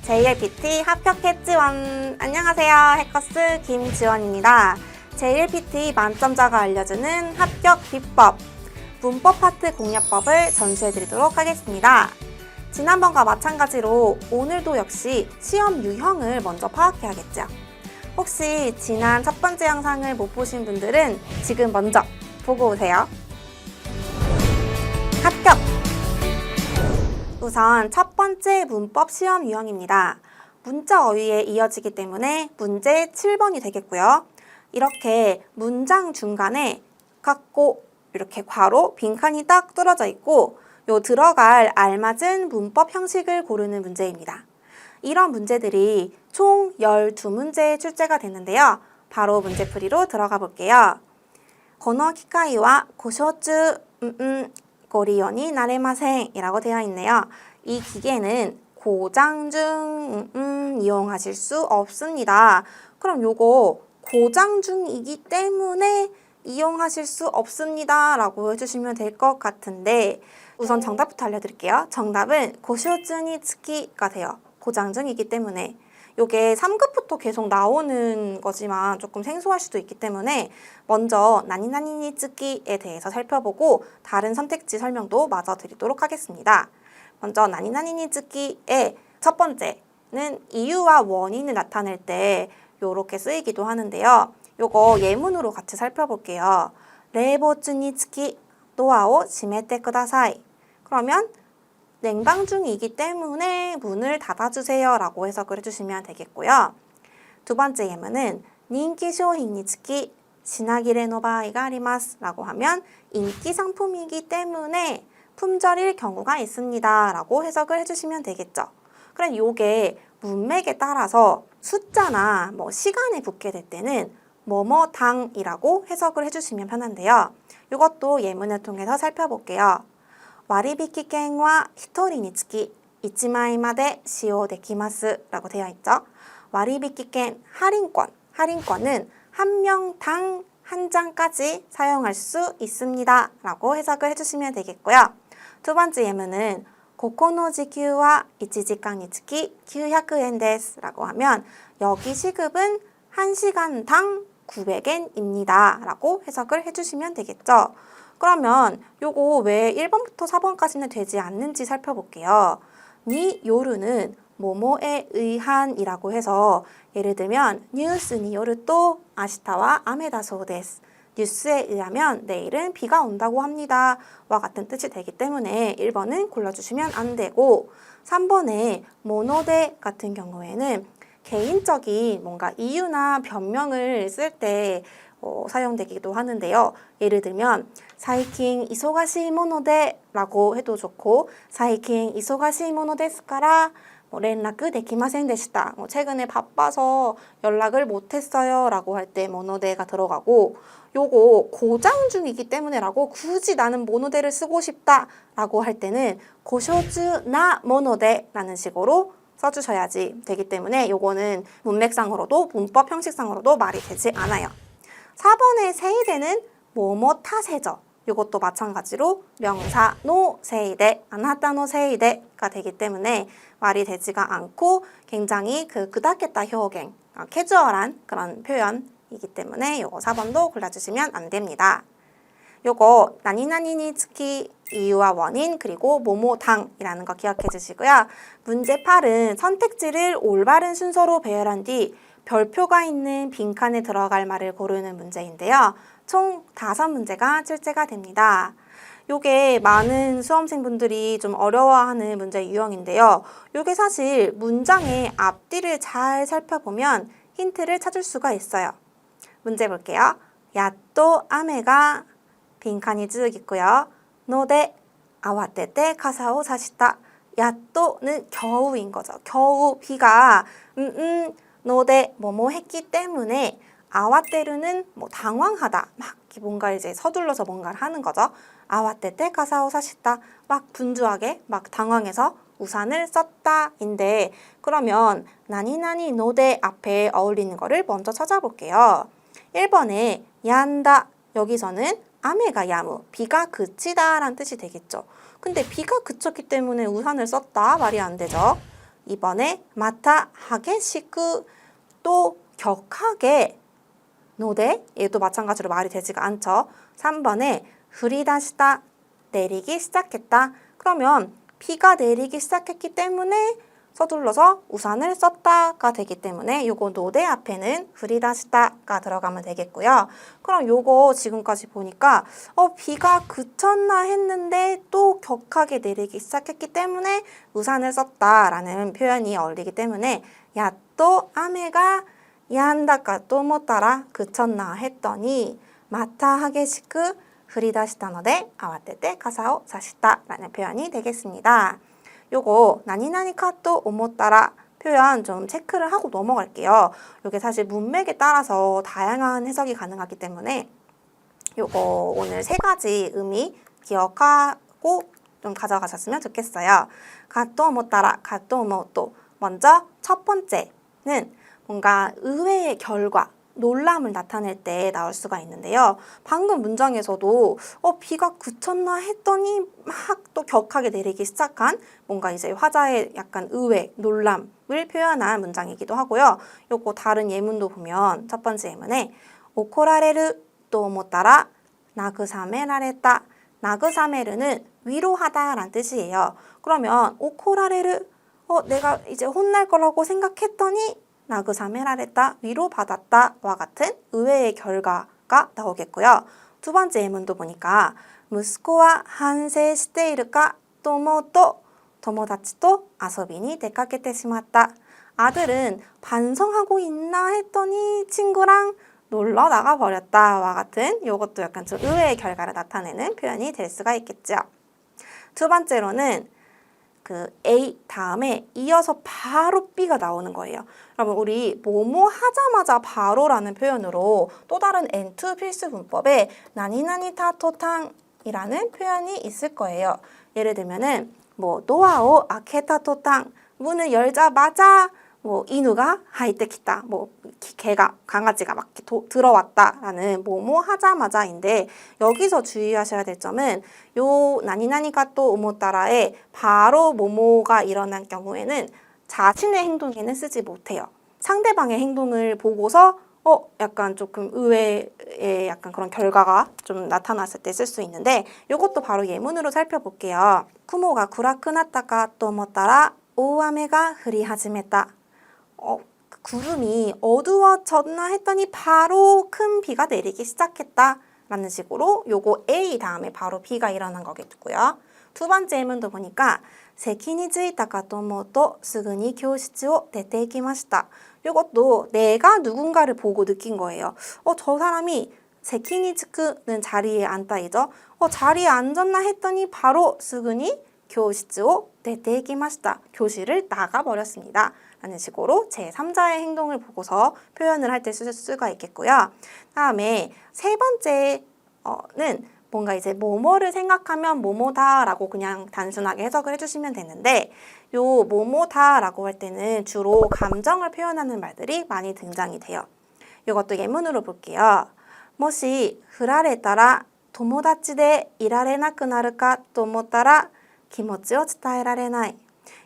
JLPT 합격했지원! 안녕하세요. 해커스 김지원입니다. JLPT 만점자가 알려주는 합격 비법, 문법 파트 공략법을 전수해드리도록 하겠습니다. 지난번과 마찬가지로 오늘도 역시 시험 유형을 먼저 파악해야겠죠. 혹시 지난 첫 번째 영상을 못 보신 분들은 지금 먼저 보고 오세요. 합격! 우선 첫 번째 문법 시험 유형입니다. 문자 어휘에 이어지기 때문에 문제 7번이 되겠고요. 이렇게 문장 중간에 갖고 이렇게 괄호, 빈칸이 딱 뚫어져 있고 요 들어갈 알맞은 문법 형식을 고르는 문제입니다. 이런 문제들이 총 12문제 출제가 됐는데요. 바로 문제풀이로 들어가 볼게요. この機会はご承知 ご利用になれません이라고 되어 있네요. 이 기계는 고장 중 이용하실 수 없습니다. 그럼 요거 고장 중이기 때문에 이용하실 수 없습니다 라고 해주시면 될 것 같은데 우선 정답부터 알려드릴게요. 정답은 고쇼즈니 츠키가 돼요. 고장 중이기 때문에. 요게 3급부터 계속 나오는 거지만 조금 생소할 수도 있기 때문에 먼저 나니나니니 츠키에 대해서 살펴보고 다른 선택지 설명도 마저 드리도록 하겠습니다. 먼저 나니나니니 츠키의 첫 번째는 이유와 원인을 나타낼 때 요렇게 쓰이기도 하는데요. 요거 예문으로 같이 살펴볼게요. 레이보츠니 츠키 도어を閉めてください. 그러면 냉방 중이기 때문에 문을 닫아주세요 라고 해석을 해주시면 되겠고요. 두 번째 예문은 인기商品につき品切れの場合があります라고 하면 인기 상품이기 때문에 품절일 경우가 있습니다 라고 해석을 해주시면 되겠죠. 그럼 요게 문맥에 따라서 숫자나 시간에 붙게 될 때는 뭐뭐당이라고 해석을 해주시면 편한데요. 이것도 예문을 통해서 살펴볼게요. 割引券は1人につき1枚まで使用できます라고 되어 있죠. 割引券, 할인권은 한 명당 한 장까지 사용할 수 있습니다 라고 해석을 해주시면 되겠고요. 두 번째 예문은 ここの時給は1時間につき900円です라고 하면 여기 시급은 1시간당 900엔입니다 라고 해석을 해주시면 되겠죠. 그러면 요거 왜 1번부터 4번까지는 되지 않는지 살펴볼게요. 니 요르는 뭐뭐에 의한이라고 해서 예를 들면 뉴스 니 요르 또 아시타와 아메다소 데스. 뉴스에 의하면 내일은 비가 온다고 합니다. 와 같은 뜻이 되기 때문에 1번은 골라주시면 안 되고 3번에 모노데 같은 경우에는 개인적인 뭔가 이유나 변명을 쓸 때 사용되기도 하는데요. 예를 들면 사이킨 이소가시 모노데 라고 해도 좋고 사이킨 이소가시 모노 데스から 連絡できませんでした. 최근에 바빠서 연락을 못했어요 라고 할 때 모노데가 들어가고 요거 고장 중이기 때문에 라고 굳이 나는 모노데를 쓰고 싶다 라고 할 때는 고쇼즈나 모노데 라는 식으로 써주셔야지 되기 때문에 요거는 문맥상으로도 문법 형식상으로도 말이 되지 않아요. 4번의 세이데는 뭐뭐 타세죠. 이것도 마찬가지로 명사 노 세이데, 아나타노 세이데가 되기 때문에 말이 되지가 않고 굉장히 그다겠다 효경, 캐주얼한 그런 표현이기 때문에 요거 4번도 골라주시면 안 됩니다. 요거 나니나니니 츠키 이유와 원인 그리고 뭐뭐당이라는 거 기억해 주시고요. 문제 8은 선택지를 올바른 순서로 배열한 뒤 별표가 있는 빈칸에 들어갈 말을 고르는 문제인데요. 총 5문제가 출제가 됩니다. 요게 많은 수험생분들이 좀 어려워하는 문제 유형인데요. 요게 사실 문장의 앞뒤를 잘 살펴보면 힌트를 찾을 수가 있어요. 문제 볼게요. 야또 아메가 빈칸이 쭉 있고요. 노데 아와테테 카사오 사시타. 야또는 겨우인 거죠. 겨우 비가 노데 뭐뭐 했기 때문에 아와테르는 당황하다. 막 뭔가 이제 서둘러서 뭔가를 하는 거죠. 아와테테 카사오 사시타. 막 분주하게 막 당황해서 우산을 썼다인데 그러면 나니나니 노데 앞에 어울리는 거를 먼저 찾아볼게요. 1번에 얀다. 여기서는 아메가 야무. 비가 그치다 라는 뜻이 되겠죠. 근데 비가 그쳤기 때문에 우산을 썼다 말이 안 되죠. 2번에 마타 하게시쿠 또 격하게 노데 얘도 마찬가지로 말이 되지가 않죠. 3번에 흐리다시다 내리기 시작했다. 그러면 비가 내리기 시작했기 때문에 서둘러서 우산을 썼다가 되기 때문에 요거 노데 앞에는 흐리다시다가 들어가면 되겠고요. 그럼 요거 지금까지 보니까 비가 그쳤나 했는데 또 격하게 내리기 시작했기 때문에 우산을 썼다라는 표현이 어울리기 때문에 야또 아메가 야한다까 또 못따라 그쳤나 했더니 마타 하게시쿠 흐리다시다 노데 아와테테 가사오 사시다라는 표현이 되겠습니다. 요거 나니나니 카또 오모따라 표현 좀 체크를 하고 넘어갈게요. 요게 사실 문맥에 따라서 다양한 해석이 가능하기 때문에 요거 오늘 3가지 의미 기억하고 좀 가져가셨으면 좋겠어요. 가또 오모따라 가또 오모또 먼저 첫 번째는 뭔가 의외의 결과 놀람을 나타낼 때 나올 수가 있는데요. 방금 문장에서도 비가 그쳤나 했더니 막 또 격하게 내리기 시작한 뭔가 이제 화자의 약간 의외, 놀람을 표현한 문장이기도 하고요. 요거 다른 예문도 보면 첫 번째 예문에 오코라레르 또 오모따라 나그사메라레타 나그사메르는 위로하다 라는 뜻이에요. 그러면 오코라레르 내가 이제 혼날 거라고 생각했더니 나그사메라레타 위로받았다와 같은 의외의 결과가 나오겠고요. 두 번째 예문도 보니까 무스코와 한세しているかと思うと友達と遊びに出かけてしまった. 아들은 반성하고 있나 했더니 친구랑 놀러 나가 버렸다와 같은 이것도 약간 좀 의외의 결과를 나타내는 표현이 될 수가 있겠죠. 두 번째로는 그 A 다음에 이어서 바로 B가 나오는 거예요. 여러분 우리 뭐뭐 하자마자 바로라는 표현으로 또 다른 N2 필수 문법에 나니나니 타토탕이라는 표현이 있을 거예요. 예를 들면은 뭐 도아오 아케타 토탕 문을 열자마자 뭐 이누가 하이테키타 뭐 개가 강아지가 막 들어왔다라는 뭐뭐 하자마자인데 여기서 주의하셔야 될 점은 요 나니나니가 또 오모따라에 바로 뭐뭐가 일어난 경우에는 자신의 행동에는 쓰지 못해요. 상대방의 행동을 보고서 약간 조금 의외의 약간 그런 결과가 좀 나타났을 때 쓸 수 있는데 요것도 바로 예문으로 살펴볼게요. 쿠모가 구라쿠나타까 또 오모따라 오아메가 흐리하지메타. 구름이 어두워졌나 했더니 바로 큰 비가 내리기 시작했다 라는 식으로 요거 A 다음에 바로 B가 일어난 거겠고요. 두 번째 예문도 보니까 세키니 즈이타까と思うとすぐに教室を出て行きました. 요것도 내가 누군가를 보고 느낀 거예요. 저 사람이 세키니 즈크는 자리에 앉다이죠. 자리에 앉았나 했더니 바로 스그니 교실을 내대기마시다. 교실을 나가버렸습니다. 라는 식으로 제3자의 행동을 보고서 표현을 할 때 쓸 수가 있겠고요. 다음에 세 번째는 뭔가 이제 뭐뭐를 생각하면 뭐뭐다라고 그냥 단순하게 해석을 해주시면 되는데 요 뭐뭐다라고 할 때는 주로 감정을 표현하는 말들이 많이 등장이 돼요. 이것도 예문으로 볼게요. もし振られたら友達でいられなくなるかと思ったら気持ちを伝えられない.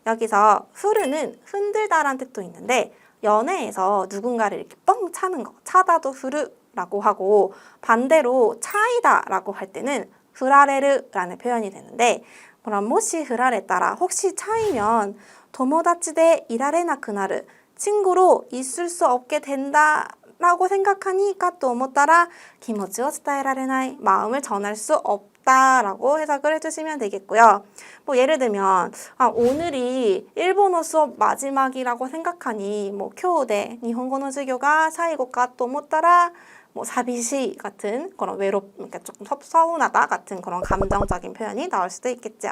여기서 흐르는 흔들다란 뜻도 있는데 연애에서 누군가를 이렇게 뻥 차는 거, 차다도 흐르라고 하고 반대로 차이다라고 할 때는 흐라레르라는 표현이 되는데 그럼 모시 흐라레따라 혹시 차이면 도모다치데 이라레나크나르 친구로 있을 수 없게 된다 라고 생각하니까 또 오모따라 기모치を伝えられない 마음을 전할 수 없다라고 해석을 해주시면 되겠고요. 뭐 예를 들면 오늘이 일본어 수업 마지막이라고 생각하니 뭐 교대 일본어授業가 사이고까 또 오모따라 뭐 사비시 같은 그런 그러니까 조금 서운하다 같은 그런 감정적인 표현이 나올 수도 있겠죠.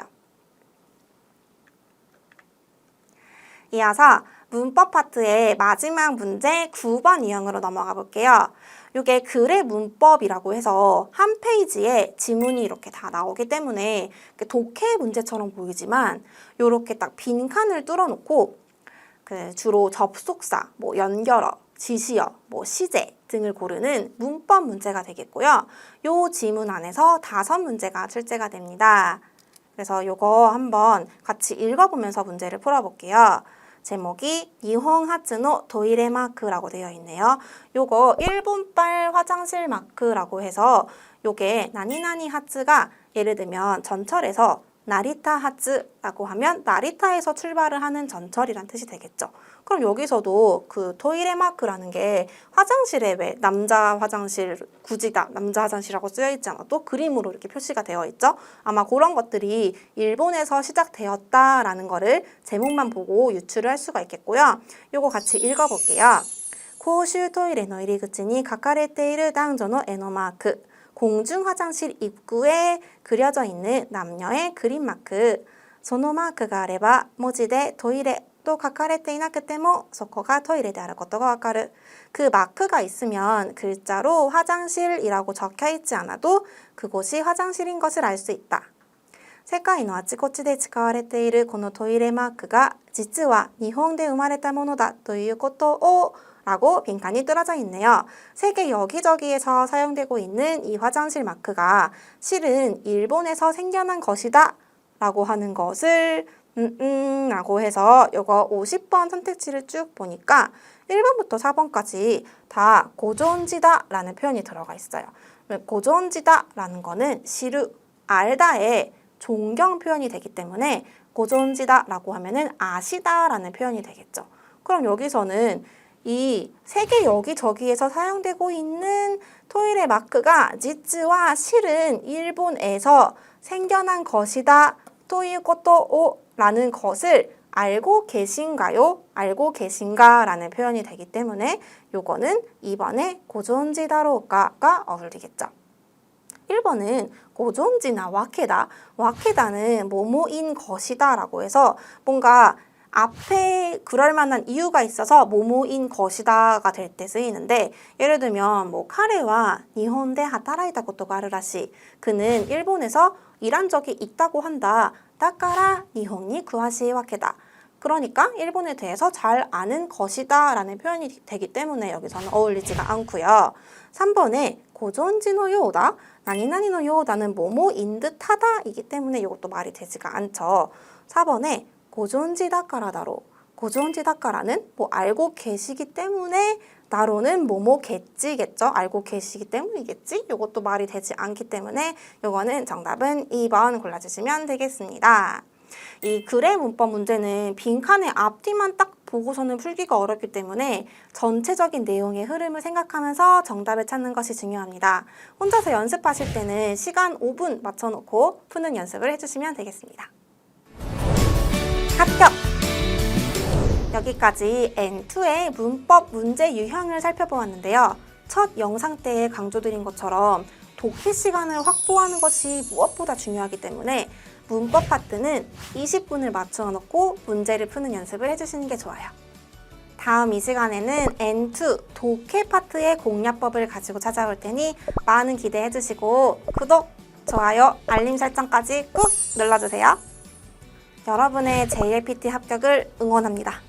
이어서 문법 파트의 마지막 문제 9번 유형으로 넘어가 볼게요. 이게 글의 문법이라고 해서 한 페이지에 지문이 이렇게 다 나오기 때문에 독해 문제처럼 보이지만 이렇게 딱 빈칸을 뚫어놓고 주로 접속사, 뭐 연결어, 지시어, 뭐 시제 등을 고르는 문법 문제가 되겠고요. 이 지문 안에서 5문제가 출제가 됩니다. 그래서 이거 한번 같이 읽어보면서 문제를 풀어볼게요. 제목이 니홍 하츠노 도이레 마크라고 되어 있네요. 요거 일본발 화장실 마크라고 해서 요게 나니나니 하츠가 예를 들면 전철에서 나리타 하츠라고 하면 나리타에서 출발을 하는 전철이란 뜻이 되겠죠. 그럼 여기서도 그 토이레 마크라는 게 화장실에 왜 남자 화장실 굳이 남자 화장실이라고 쓰여 있지 않아도 그림으로 이렇게 표시가 되어 있죠. 아마 그런 것들이 일본에서 시작되었다라는 거를 제목만 보고 유추를 할 수가 있겠고요. 요거 같이 읽어볼게요. 고슈 토이레 노 이리구치に 書かれている男女の絵のマーク 공중 화장실 입구에 그려져 있는 남녀의 그림 마크. そのマークがあれば文字でトイレと書かれていなくてもそこがトイレであることがわかる. 그 마크가 있으면 글자로 화장실이라고 적혀 있지 않아도 그곳이 화장실인 것을 알 수 있다. 世界のあちこちで使われているこのトイレマークが実は日本で生まれたものだということを라고 빈칸이 뚫어져 있네요. 세계 여기저기에서 사용되고 있는 이 화장실 마크가 실은 일본에서 생겨난 것이다 라고 하는 것을 라고 해서 이거 50번 선택지를 쭉 보니까 1번부터 4번까지 다 고존지다 라는 표현이 들어가 있어요. 고존지다 라는 거는 시루, 알다의 존경 표현이 되기 때문에 고존지다 라고 하면은 아시다 라는 표현이 되겠죠. 그럼 여기서는 이 세계 여기저기에서 사용되고 있는 토이레 마크가 지츠와 실은 일본에서 생겨난 것이다 또이것도 라는 것을 알고 계신가요? 알고 계신가? 라는 표현이 되기 때문에 요거는 2번의 고존지다로가가 어울리겠죠. 1번은 고존지나 와케다. 와케다는 뭐뭐인 것이다 라고 해서 뭔가 앞에 그럴 만한 이유가 있어서 뭐뭐인 것이다가 될 때 쓰이는데 예를 들면 뭐 카레와 니혼데 하타라이다 고토가 아르라시 그는 일본에서 일한 적이 있다고 한다. 다카라 니혼니 구하시 와케다. 그러니까 일본에 대해서 잘 아는 것이다 라는 표현이 되기 때문에 여기서는 어울리지가 않고요. 3번에 고존지노 요다 나니나니노 요다는 뭐뭐인 듯하다 이기 때문에 이것도 말이 되지가 않죠. 4번에 고존지다까라다로 고존지다까라는 뭐 알고 계시기 때문에 나로는 뭐뭐겠지겠죠. 알고 계시기 때문이겠지. 이것도 말이 되지 않기 때문에 이거는 정답은 2번 골라주시면 되겠습니다. 이 글의 문법 문제는 빈칸의 앞뒤만 딱 보고서는 풀기가 어렵기 때문에 전체적인 내용의 흐름을 생각하면서 정답을 찾는 것이 중요합니다. 혼자서 연습하실 때는 시간 5분 맞춰놓고 푸는 연습을 해주시면 되겠습니다. 합격! 여기까지 N2의 문법 문제 유형을 살펴보았는데요. 첫 영상 때 강조드린 것처럼 독해 시간을 확보하는 것이 무엇보다 중요하기 때문에 문법 파트는 20분을 맞추어 놓고 문제를 푸는 연습을 해주시는 게 좋아요. 다음 이 시간에는 N2 독해 파트의 공략법을 가지고 찾아올 테니 많은 기대해 주시고 구독, 좋아요, 알림 설정까지 꾹 눌러주세요. 여러분의 JLPT 합격을 응원합니다.